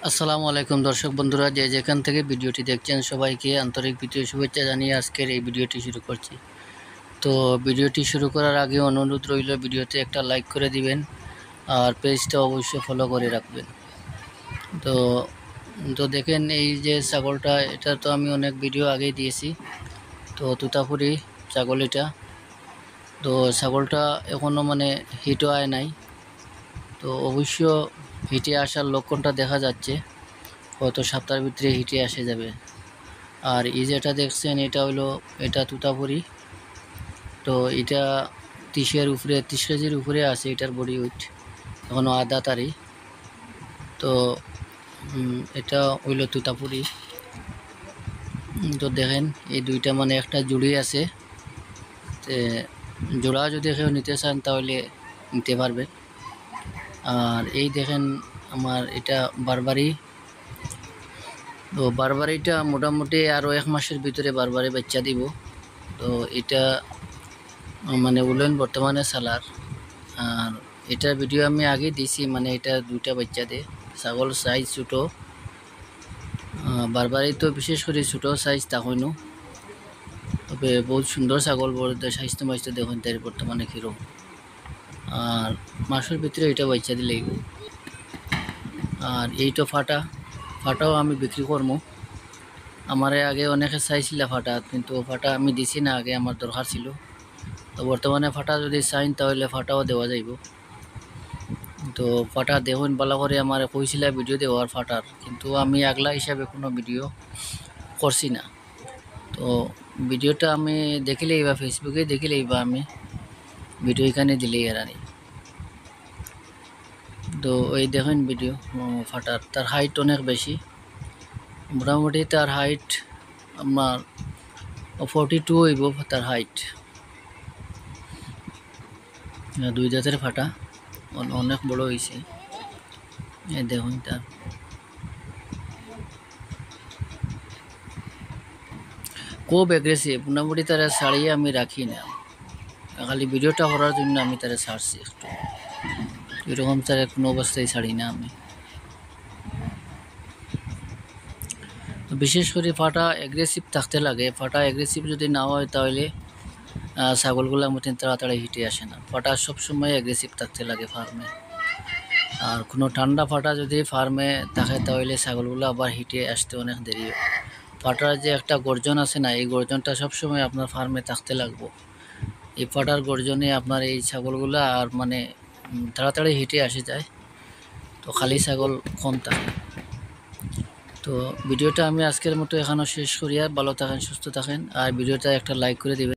আসসালামু আলাইকুম দর্শক বন্ধুরা, যে যেখান থেকে ভিডিওটি দেখছেন সবাইকে আন্তরিক প্রীতীয় শুভেচ্ছা জানিয়ে আজকের এই ভিডিওটি শুরু করছি। তো ভিডিওটি শুরু করার আগে অনুরোধ রইল, ভিডিওতে একটা লাইক করে দিবেন আর পেজটা অবশ্যই ফলো করে রাখবেন। তো তো দেখেন এই যে ছাগলটা, এটা তো আমি অনেক ভিডিও আগেই দিয়েছি। তো তুতাপুরি ছাগল এটা। তো ছাগলটা এখনও হিটও আয় নাই। তো অবশ্য হিটে আসার লক্ষণটা দেখা যাচ্ছে, হয়তো সপ্তাহের ভিতরে হিটে আসে যাবে। আর এই যেটা দেখছেন এটা তুতাপুরি। তো এটা 30 কেজির উপরে আছে এটার বডি ওয়েট, এখনও আধা তারি। তো এটা হইল তুতাপুরি। তো দেখেন এই দুইটা একটা জুড়ি আছে। জোড়া যদি কেউ নিতে চান তাহলে নিতে পারবেন। আর এই দেখেন আমার এটা বারবারি। তো বারবারিটা মোটামুটি আরও 1 মাসের ভিতরে বারবারি বাচ্চা দিব। তো এটা উলেন বর্তমানে সালার। আর এটার ভিডিও আমি আগে দিছি, এটা দুইটা বাচ্চা দেয়। ছাগল সাইজ ছোটো, বারবারই তো বিশেষ করে ছোটো সাইজ তখনও, তবে বহুত সুন্দর ছাগল, বড় স্বাস্থ্য মাইস্থ দেখুন তাই বর্তমানে কীরকম। আর মাসের ভিতরে এটা বাচ্চা দিলেই। আর এইটা ফাটাও আমি বিক্রি করবো। আমার আগে অনেকে চাইছিল ফাটা, কিন্তু ফাটা আমি দিছি না, আগে আমার দরকার ছিল। তো বর্তমানে ফাটা যদি চাইন তাহলে ফাটাও দেওয়া যাইব। তো ফাটা দেখুন ভালো করে, আমার কইছিল ভিডিও দেওয়ার ফাটার, কিন্তু আমি আগলা হিসাবে কোনো ভিডিও করছি না। তো ভিডিওটা আমি দেখিলেই বা ফেসবুকে দেখিলেই বা আমি ভিডিও এখানে দিলেই এরানি। তো ওই দেখুন ভিডিও ফাটার, তার হাইট অনেক বেশি। মোটামুটি তার হাইট আমার 42 হইব তার হাইট। দুই জাতের ফাটা, অনেক বড় হয়েছে। এই দেখুন তার খুব অ্যাগ্রেসিভ। মোটামুটি তারা ছাড়িয়ে আমি রাখি না, খালি ভিডিওটা করার জন্য আমি তারা ছাড়ছি একটু। এরকম তারা কোনো অবস্থায় ছাড়ি না আমি। বিশেষ করে ফাটা অ্যাগ্রেসিভ থাকতে লাগে। ফাটা অ্যাগ্রেসিভ যদি না হয় তাহলে ছাগলগুলোর মতন তাড়াতাড়ি হিটে আসে না। ফাটা সবসময় অ্যাগ্রেসিভ থাকতে লাগে ফার্মে। আর কোনো ঠান্ডা ফাটা যদি ফার্মে থাকে তাহলে ছাগলগুলো আবার হিটে আসতে অনেক দেরি হয়। ফাটার যে একটা গর্জন আছে না, এই গর্জনটা সবসময় আপনার ফার্মে থাকতে লাগবে। এই ফাটার গর্জনে আপনার এই ছাগলগুলো আর তাড়াতাড়ি হিটে আসে যায়। তো খালি ছাগল কম থাকে। তো ভিডিওটা আমি আজকের মতো এখানে শেষ করি। আর ভালো থাকেন, সুস্থ থাকেন, আর ভিডিওটা একটা লাইক করে দিবেন।